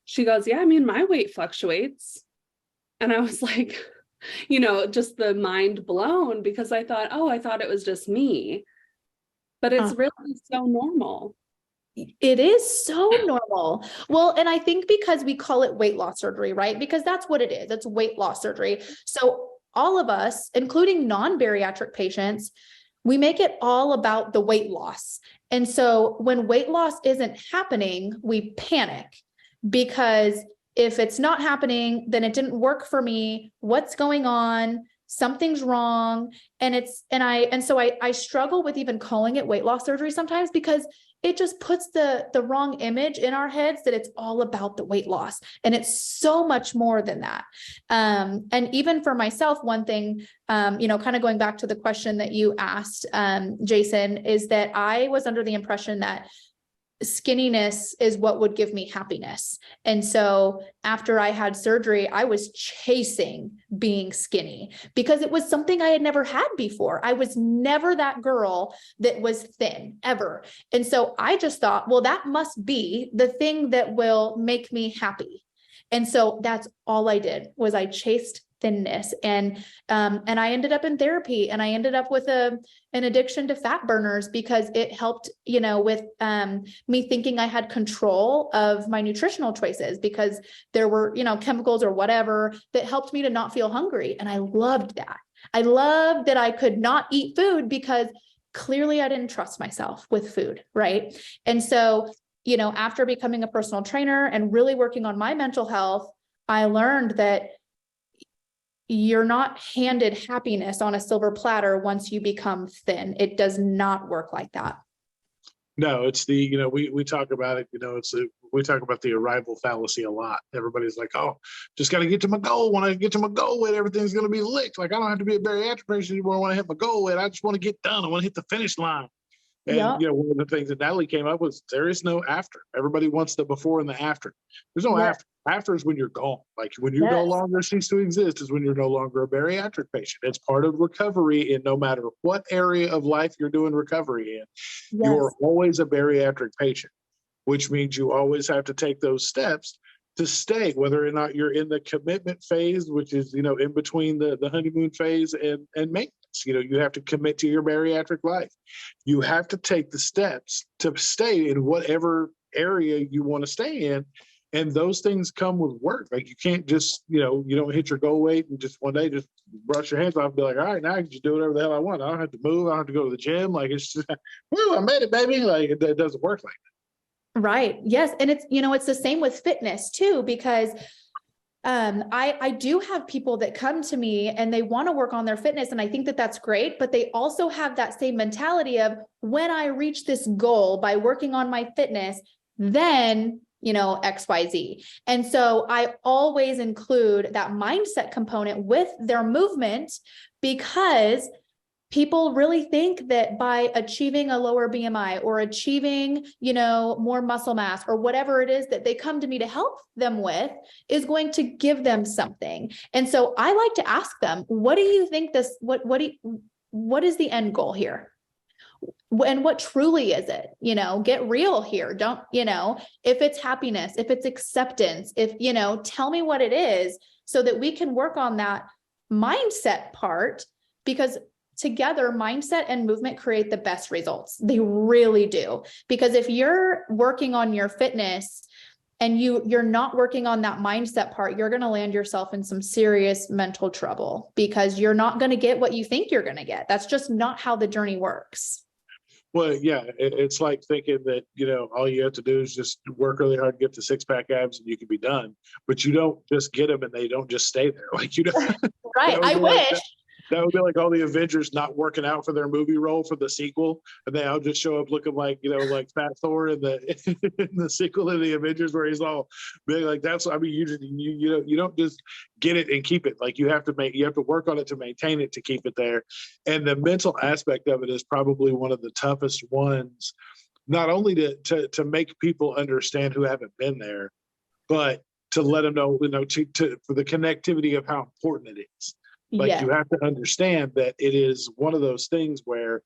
Speaker 3: she goes, yeah, I mean, my weight fluctuates. And I was like, just the mind blown, because I thought it was just me. But it's really so normal.
Speaker 2: It is so normal. Well, and I think because we call it weight loss surgery, right? Because that's what it is. It's weight loss surgery. So all of us, including non-bariatric patients, we make it all about the weight loss. And so when weight loss isn't happening, we panic, because if it's not happening, then it didn't work for me. What's going on? Something's wrong. And so I struggle with even calling it weight loss surgery sometimes, because it just puts the wrong image in our heads that it's all about the weight loss. And it's so much more than that. And even for myself, one thing, kind of going back to the question that you asked, Jason, is that I was under the impression that skinniness is what would give me happiness. And so after I had surgery, I was chasing being skinny because it was something I had never had before. I was never that girl that was thin, ever. And so I just thought, well, that must be the thing that will make me happy. And so that's all I did, was I chased thinness. And I ended up in therapy, and I ended up with an addiction to fat burners, because it helped, with me thinking I had control of my nutritional choices, because there were, chemicals or whatever that helped me to not feel hungry. And I loved that. I loved that I could not eat food, because clearly I didn't trust myself with food. Right. And so, after becoming a personal trainer and really working on my mental health, I learned that you're not handed happiness on a silver platter once you become thin. It does not work like that.
Speaker 1: No, it's the, we talk about it, we talk about the arrival fallacy a lot. Everybody's like, oh, just got to get to my goal. When I get to my goal weight, everything's going to be licked. Like, I don't have to be a bariatric patient anymore when I hit my goal weight. I just want to get done. I want to hit the finish line. And, one of the things that Natalie came up with, there is no after. Everybody wants the before and the after. There's no after. After is when you're gone. Like, when you no longer cease to exist is when you're no longer a bariatric patient. It's part of recovery in no matter what area of life you're doing recovery in. You are always a bariatric patient, which means you always have to take those steps to stay, whether or not you're in the commitment phase, which is, in between the honeymoon phase and maintenance. You have to commit to your bariatric life. You have to take the steps to stay in whatever area you want to stay in. And those things come with work. Like, you can't just, you don't hit your goal weight and just one day just brush your hands off and be like, all right, now I can just do whatever the hell I want. I don't have to move. I don't have to go to the gym. Like, it's just, woo, I made it, baby. Like, it doesn't work like that.
Speaker 2: Right. Yes. And it's, it's the same with fitness too, because I do have people that come to me and they want to work on their fitness. And I think that that's great, but they also have that same mentality of, when I reach this goal by working on my fitness, then, XYZ. And so I always include that mindset component with their movement, because people really think that by achieving a lower BMI or achieving, more muscle mass or whatever it is that they come to me to help them with is going to give them something. And so I like to ask them, what do you think what is the end goal here? And what truly is it? Get real here. Don't, if it's happiness, if it's acceptance, if, tell me what it is, so that we can work on that mindset part, because together, mindset and movement create the best results. They really do. Because if you're working on your fitness and you're not working on that mindset part, you're going to land yourself in some serious mental trouble, because you're not going to get what you think you're going to get. That's just not how the journey works.
Speaker 1: Well, yeah, it's like thinking that, all you have to do is just work really hard to get the 6-pack abs and you can be done. But you don't just get them and they don't just stay there. Like,
Speaker 2: Right. I wish.
Speaker 1: That would be like all the Avengers not working out for their movie role for the sequel, and they all just show up looking like, like Fat Thor in the sequel of the Avengers, where he's all big. Like, that's, you don't just get it and keep it. Like, you have to work on it to maintain it, to keep it there. And the mental aspect of it is probably one of the toughest ones, not only to make people understand who haven't been there, but to let them know, for the connectivity of how important it is. Like, you have to understand that it is one of those things where,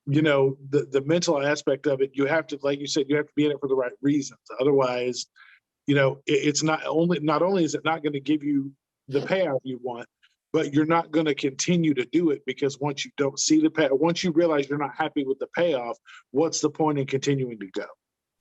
Speaker 1: the mental aspect of it, you have to, like you said, you have to be in it for the right reasons. Otherwise, it's not only is it not going to give you the payout you want, but you're not going to continue to do it, because once you don't see the payoff, once you realize you're not happy with the payoff, what's the point in continuing to go?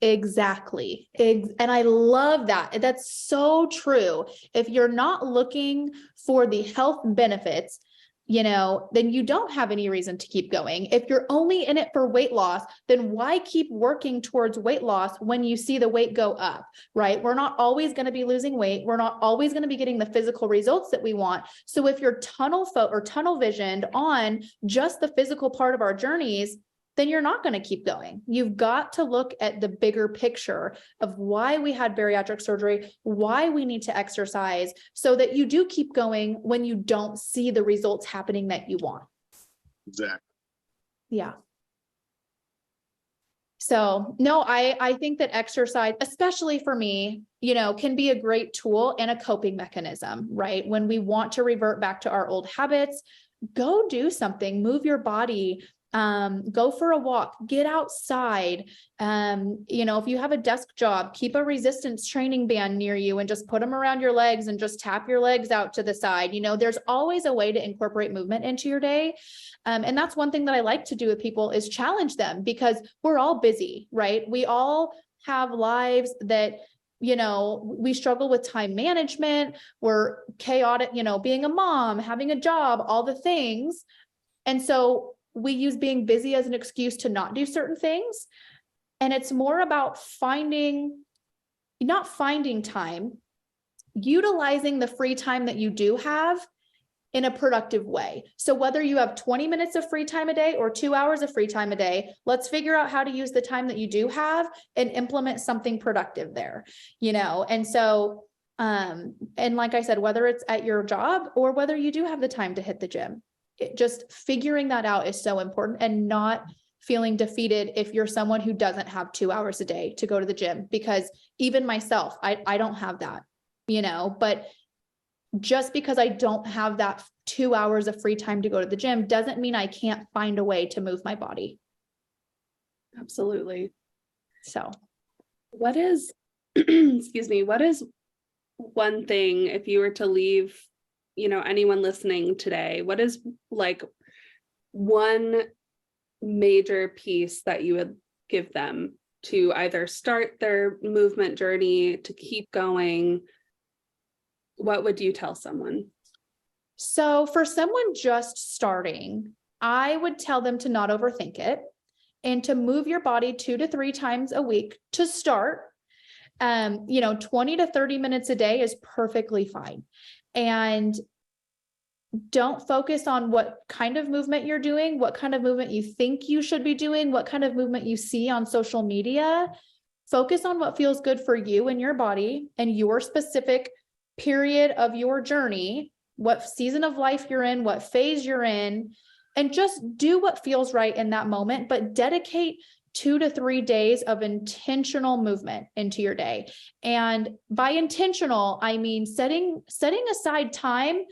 Speaker 2: Exactly. And I love that. That's so true. If you're not looking for the health benefits, then you don't have any reason to keep going. If you're only in it for weight loss, then why keep working towards weight loss when you see the weight go up, right? We're not always going to be losing weight. We're not always going to be getting the physical results that we want. So if you're tunnel visioned on just the physical part of our journeys, then you're not going to keep going. You've got to look at the bigger picture of why we had bariatric surgery, why we need to exercise, so that you do keep going when you don't see the results happening that you want.
Speaker 1: Exactly.
Speaker 2: Yeah. So no, I think that exercise, especially for me, can be a great tool and a coping mechanism, right? When we want to revert back to our old habits, go do something, move your body. Go for a walk, get outside. If you have a desk job, keep a resistance training band near you and just put them around your legs and just tap your legs out to the side. There's always a way to incorporate movement into your day. And that's one thing that I like to do with people is challenge them, because we're all busy, right? We all have lives that, we struggle with time management. We're chaotic, being a mom, having a job, all the things. And so we use being busy as an excuse to not do certain things. And it's more about not finding time, utilizing the free time that you do have in a productive way. So whether you have 20 minutes of free time a day or 2 hours of free time a day, let's figure out how to use the time that you do have and implement something productive there, And so, and like I said, whether it's at your job or whether you do have the time to hit the gym, just figuring that out is so important, and not feeling defeated if you're someone who doesn't have 2 hours a day to go to the gym, because even myself, I don't have that, but just because I don't have that 2 hours of free time to go to the gym doesn't mean I can't find a way to move my body.
Speaker 3: Absolutely.
Speaker 2: So
Speaker 3: what is, excuse me, what is one thing, if you were to leave, anyone listening today, what is like one major piece that you would give them to either start their movement journey, to keep going? What would you tell someone?
Speaker 2: So for someone just starting, I would tell them to not overthink it and to move your body 2 to 3 times a week to start. 20 to 30 minutes a day is perfectly fine. And don't focus on what kind of movement you're doing, what kind of movement you think you should be doing, what kind of movement you see on social media. Focus on what feels good for you and your body and your specific period of your journey, what season of life you're in, what phase you're in, and just do what feels right in that moment, but dedicate 2 to 3 days of intentional movement into your day. And by intentional, I mean setting aside time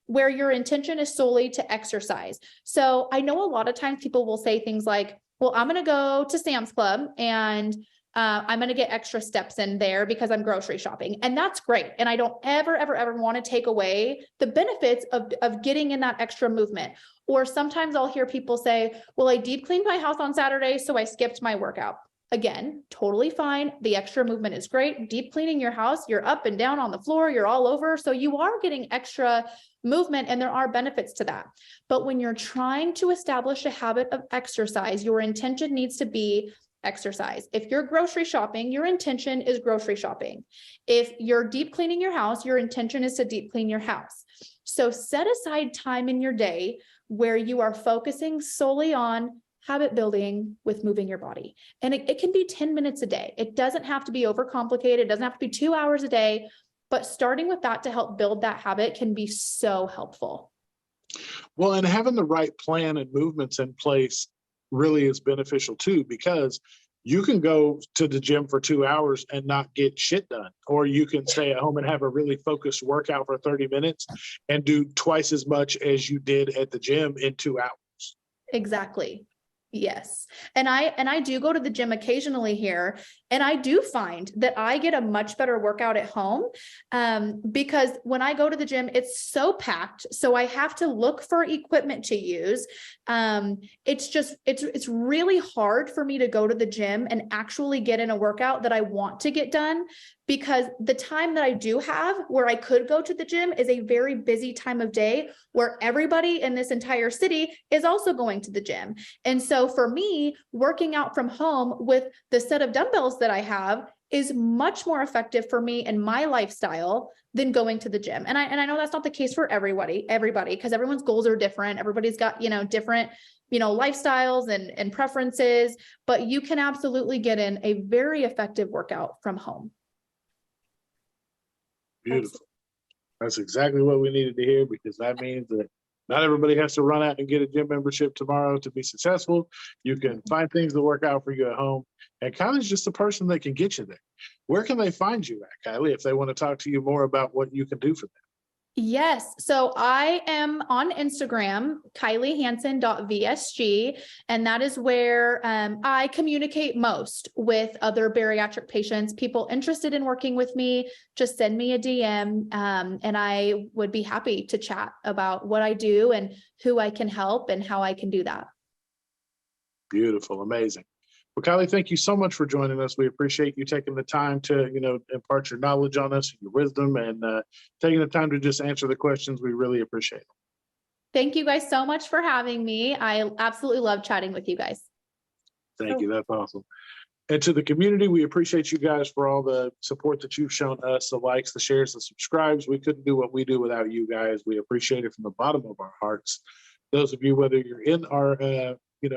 Speaker 2: where your intention is solely to exercise. So I know a lot of times people will say things like, well, I'm going to go to Sam's Club and I'm going to get extra steps in there because I'm grocery shopping. And that's great. And I don't ever want to take away the benefits of getting in that extra movement. Or sometimes I'll hear people say, well, I deep cleaned my house on Saturday, so I skipped my workout. Again, totally fine. The extra movement is great. Deep cleaning your house, you're up and down on the floor, you're all over. So you are getting extra movement and there are benefits to that. But when you're trying to establish a habit of exercise, your intention needs to be exercise. If you're grocery shopping, your intention is grocery shopping. If you're deep cleaning your house, your intention is to deep clean your house. So set aside time in your day where you are focusing solely on habit building with moving your body. And it can be 10 minutes a day. It doesn't have to be overcomplicated. It doesn't have to be 2 hours a day, but starting with that to help build that habit can be so helpful.
Speaker 1: Well, and having the right plan and movements in place really is beneficial too, because you can go to the gym for 2 hours and not get shit done, or you can stay at home and have a really focused workout for 30 minutes and do twice as much as you did at the gym in 2 hours.
Speaker 2: Exactly. Yes. And I do go to the gym occasionally here, and I do find that I get a much better workout at home, because when I go to the gym, it's so packed. So I have to look for equipment to use. It's really hard for me to go to the gym and actually get in a workout that I want to get done, because the time that I do have where I could go to the gym is a very busy time of day where everybody in this entire city is also going to the gym. And so for me, working out from home with the set of dumbbells that I have is much more effective for me and my lifestyle than going to the gym. And I know that's not the case for everybody, because everyone's goals are different. Everybody's got, different, lifestyles and preferences, but you can absolutely get in a very effective workout from home.
Speaker 1: Beautiful. That's exactly what we needed to hear, because that means that not everybody has to run out and get a gym membership tomorrow to be successful. You can find things that work out for you at home. And Kylie's just the person that can get you there. Where can they find you at, Kylie, if they want to talk to you more about what you can do for them?
Speaker 2: Yes. So I am on Instagram, KylieHansen.vsg, and that is where I communicate most with other bariatric patients. People interested in working with me, just send me a DM, and I would be happy to chat about what I do and who I can help and how I can do that.
Speaker 1: Beautiful. Amazing. Well, Kylie, thank you so much for joining us. We appreciate you taking the time to, impart your knowledge on us, your wisdom, and taking the time to just answer the questions. We really appreciate it.
Speaker 2: Thank you guys so much for having me. I absolutely love chatting with you guys.
Speaker 1: Thank you. That's awesome. And to the community, we appreciate you guys for all the support that you've shown us, the likes, the shares, the subscribes. We couldn't do what we do without you guys. We appreciate it from the bottom of our hearts. Those of you, whether you're in our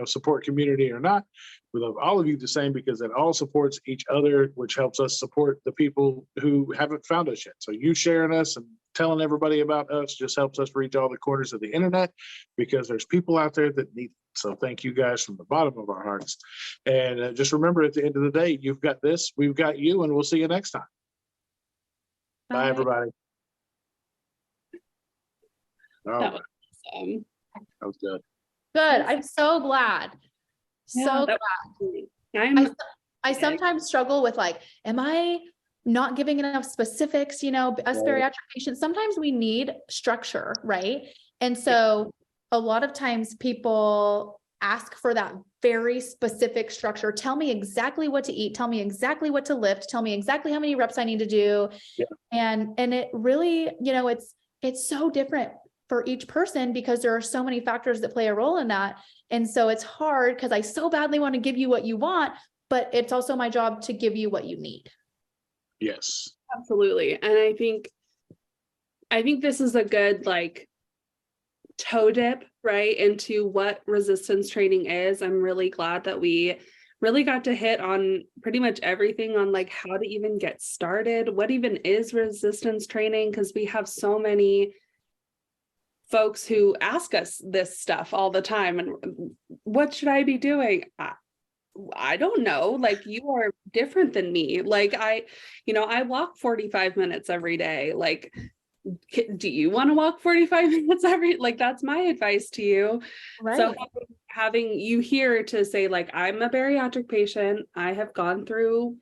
Speaker 1: support community or not, we love all of you the same, because it all supports each other, which helps us support the people who haven't found us yet. So you sharing us and telling everybody about us just helps us reach all the corners of the internet, because there's people out there that need it. So thank you guys from the bottom of our hearts. And just remember, at the end of the day, you've got this, we've got you, and we'll see you next time. Bye, everybody. Oh,
Speaker 3: That was awesome.
Speaker 1: that was good.
Speaker 2: Good. I'm so glad. So glad. I sometimes struggle with am I not giving enough specifics? Us bariatric patients, sometimes we need structure, right? And so a lot of times people ask for that very specific structure. Tell me exactly what to eat. Tell me exactly what to lift. Tell me exactly how many reps I need to do. Yeah. And it really, it's so different for each person, because there are so many factors that play a role in that. And so it's hard, because I so badly want to give you what you want, but it's also my job to give you what you need.
Speaker 1: Yes,
Speaker 3: absolutely. And I think this is a good toe dip right into what resistance training is. I'm really glad that we really got to hit on pretty much everything on how to even get started, what even is resistance training, because we have so many folks who ask us this stuff all the time. And what should I be doing? I don't know. You are different than me. I walk 45 minutes every day. Do you want to walk 45 minutes that's my advice to you. Right. So having you here to say I'm a bariatric patient, I have gone through,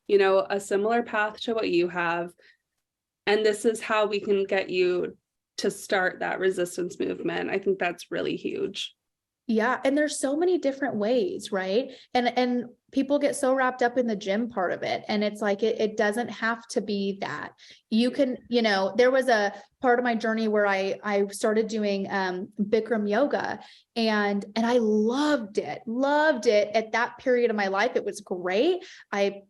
Speaker 3: a similar path to what you have, and this is how we can get you to start that resistance movement. I think that's really huge.
Speaker 2: Yeah. And there's so many different ways, right? And people get so wrapped up in the gym part of it. And it's it doesn't have to be that. You can, there was a part of my journey where I started doing Bikram yoga, and I loved it at that period of my life. It was great.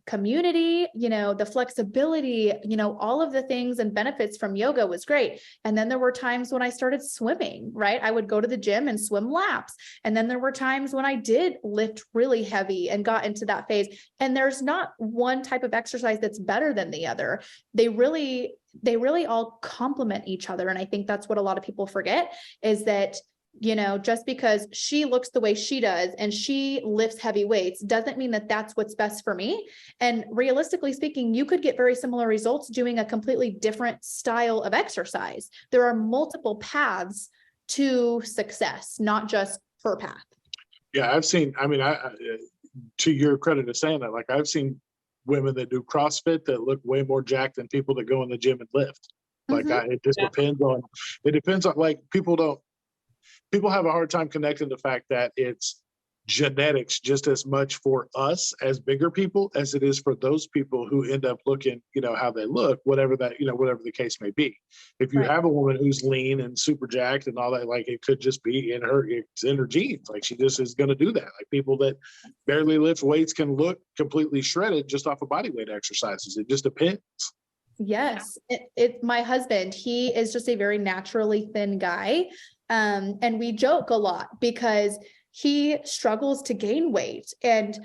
Speaker 2: Community, the flexibility, all of the things and benefits from yoga was great. And then there were times when I started swimming, right? I would go to the gym and swim laps. And then there were times when I did lift really heavy and got into that phase. And there's not one type of exercise that's better than the other. They really all complement each other. And I think that's what a lot of people forget, is that, just because she looks the way she does and she lifts heavy weights doesn't mean that that's what's best for me. And realistically speaking, you could get very similar results doing a completely different style of exercise. There are multiple paths to success, not just per path.
Speaker 1: Yeah, I've seen, to your credit of saying that, I've seen women that do CrossFit that look way more jacked than people that go in the gym and lift. It just depends on people have a hard time connecting the fact that it's genetics just as much for us as bigger people as it is for those people who end up looking, how they look, whatever the case may be. If you have a woman who's lean and super jacked and all that, it could just be in her genes. She just is going to do that. People that barely lift weights can look completely shredded just off of body weight exercises. It just depends.
Speaker 2: Yes. My husband, he is just a very naturally thin guy. And we joke a lot because he struggles to gain weight. And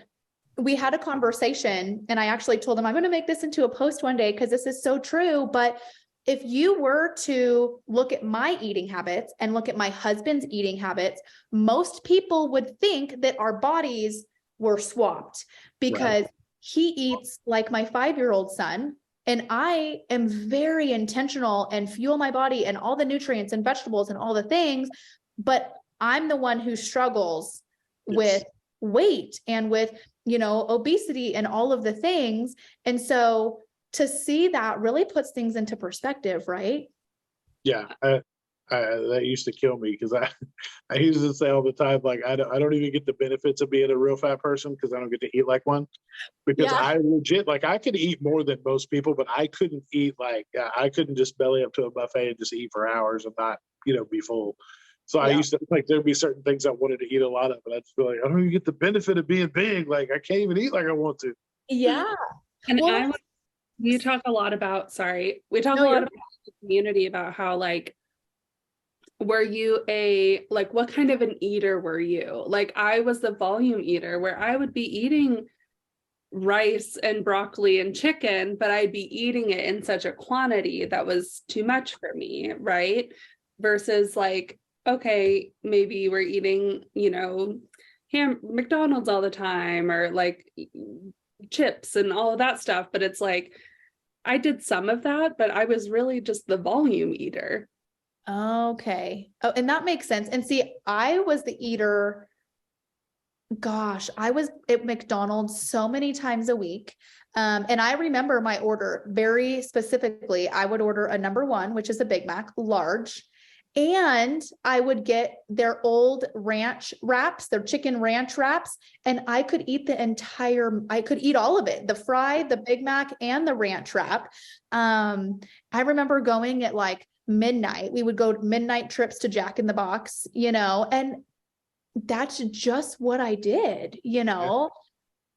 Speaker 2: we had a conversation, and I actually told him, I'm going to make this into a post one day because this is so true. But if you were to look at my eating habits and look at my husband's eating habits, most people would think that our bodies were swapped, because he eats like my 5-year-old son And I am very intentional and fuel my body and all the nutrients and vegetables and all the things, but I'm the one who struggles with weight and with, obesity and all of the things. And so to see that really puts things into perspective, right?
Speaker 1: Yeah. That used to kill me because I used to say all the time, like, I don't even get the benefits of being a real fat person because I don't get to eat like one. Because I legit, like, I could eat more than most people, but I couldn't eat I couldn't just belly up to a buffet and just eat for hours and not, be full. So I used to, like, there'd be certain things I wanted to eat a lot of, but I'd just be like, I don't even get the benefit of being big. Like, I can't even eat like I want to.
Speaker 2: Yeah.
Speaker 3: And we talk a lot about the community about how, like, were you what kind of an eater were you? Like, I was the volume eater where I would be eating rice and broccoli and chicken, but I'd be eating it in such a quantity that was too much for me, right? Versus like, okay, maybe we're eating, McDonald's all the time, or like chips and all of that stuff. But it's like, I did some of that, but I was really just the volume eater.
Speaker 2: Okay. Oh, and that makes sense. And see, I was the eater. Gosh, I was at McDonald's so many times a week. And I remember my order very specifically. I would order a number one, which is a Big Mac, large. And I would get their old ranch wraps, their chicken ranch wraps. And I could eat I could eat all of it, the fry, the Big Mac, and the ranch wrap. I remember going at like midnight. We would go midnight trips to Jack in the Box, and that's just what I did,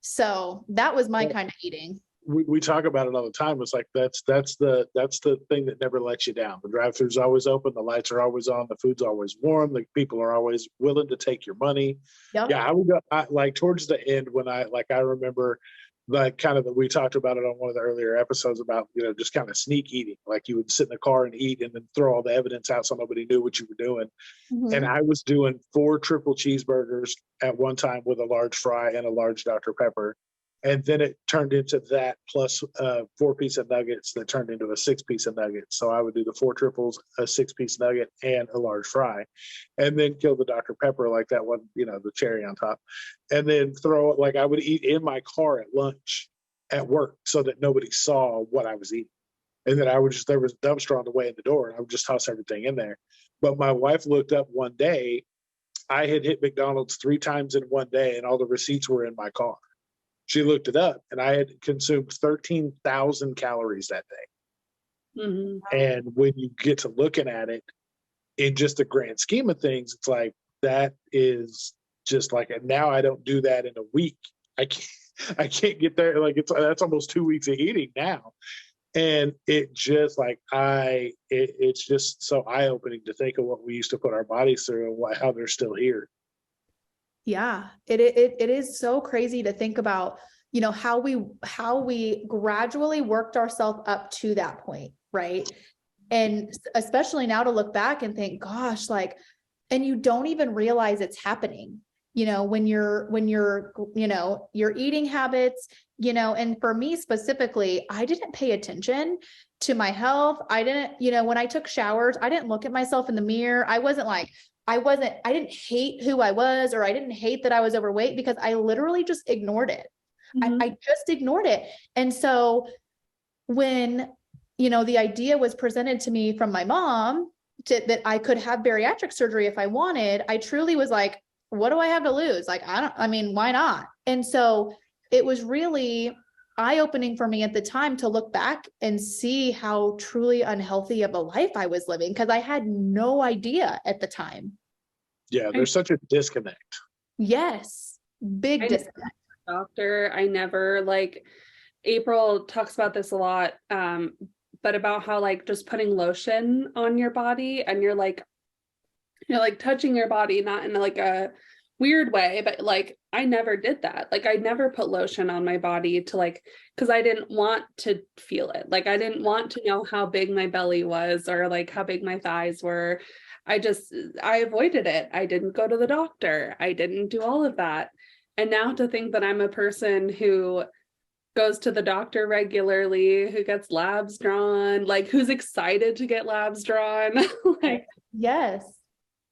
Speaker 2: So that was my kind of eating.
Speaker 1: We talk about it all the time. It's like, that's the thing that never lets you down. The drive-thru's always open. The lights are always on. The food's always warm. The people are always willing to take your money.
Speaker 2: Yep.
Speaker 1: Yeah. I would go like towards the end when I remember like kind of we talked about it on one of the earlier episodes about, just kind of sneak eating. Like you would sit in the car and eat and then throw all the evidence out so nobody knew what you were doing.
Speaker 2: Mm-hmm.
Speaker 1: And I was doing 4 triple cheeseburgers at one time with a large fry and a large Dr. Pepper. And then it turned into that plus 4-piece of nuggets that turned into a 6-piece of nuggets. So I would do the 4 triples, a 6-piece nugget, and a large fry, and then kill the Dr. Pepper like that one, the cherry on top, and then throw it. Like I would eat in my car at lunch at work so that nobody saw what I was eating. And then there was a dumpster on the way in the door, and I would just toss everything in there. But my wife looked up one day. I had hit McDonald's 3 times in one day, and all the receipts were in my car. She looked it up, and I had consumed 13,000 calories that day.
Speaker 3: Mm-hmm.
Speaker 1: And when you get to looking at it in just the grand scheme of things, it's like, that is just like, and now I don't do that in a week. I can't get there. Like that's almost 2 weeks of eating now. And it just like, it's just so eye-opening to think of what we used to put our bodies through and how they're still here.
Speaker 2: Yeah, it is so crazy to think about, how we gradually worked ourselves up to that point, right? And especially now to look back and think, gosh, like, and you don't even realize it's happening, when your eating habits, and for me specifically, I didn't pay attention to my health. I didn't, when I took showers, I didn't look at myself in the mirror. I didn't hate who I was, or I didn't hate that I was overweight, because I literally just ignored it.
Speaker 3: Mm-hmm.
Speaker 2: I just ignored it. And so when, the idea was presented to me from my mom that I could have bariatric surgery if I wanted, I truly was like, what do I have to lose? Like, why not? And so it was really eye-opening for me at the time to look back and see how truly unhealthy of a life I was living, because I had no idea at the time.
Speaker 1: Yeah, there's such a disconnect.
Speaker 2: Yes, big disconnect.
Speaker 3: Doctor, I never, like, April talks about this a lot, but about how, like, just putting lotion on your body, and you're like touching your body, not in like a weird way, but like, I never did that. Like, I never put lotion on my body to like, because I didn't want to feel it. Like, I didn't want to know how big my belly was, or like how big my thighs were. I avoided it. I didn't go to the doctor. I didn't do all of that. And now to think that I'm a person who goes to the doctor regularly, who gets labs drawn, like who's excited to get labs drawn. Like
Speaker 2: Yes.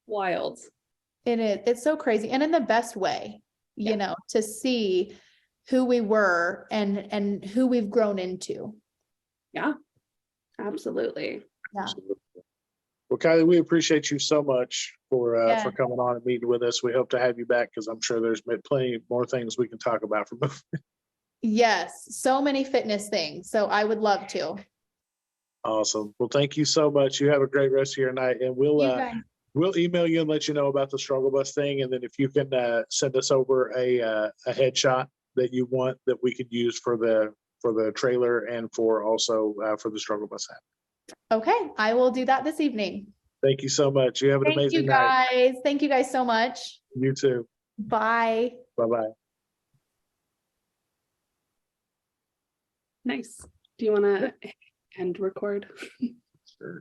Speaker 3: wild.
Speaker 2: It's so crazy. And in the best way, you know, to see who we were and who we've grown into.
Speaker 3: Yeah, absolutely.
Speaker 2: Yeah.
Speaker 1: Well, Kylie, we appreciate you so much for coming on and meeting with us. We hope to have you back because I'm sure there's been plenty more things we can talk about from movement.
Speaker 2: Yes, so many fitness things. So I would love to.
Speaker 1: Awesome. Well, thank you so much. You have a great rest of your night, and we'll email you and let you know about the struggle bus thing. And then if you can send us over a headshot that you want that we could use for the trailer and for also for the struggle bus app.
Speaker 2: Okay, I will do that this evening.
Speaker 1: Thank you so much. You have an amazing night.
Speaker 2: Thank you guys. Thank you guys so much.
Speaker 1: You too.
Speaker 2: Bye.
Speaker 1: Bye-bye.
Speaker 3: Nice. Do you want to end record?
Speaker 1: Sure.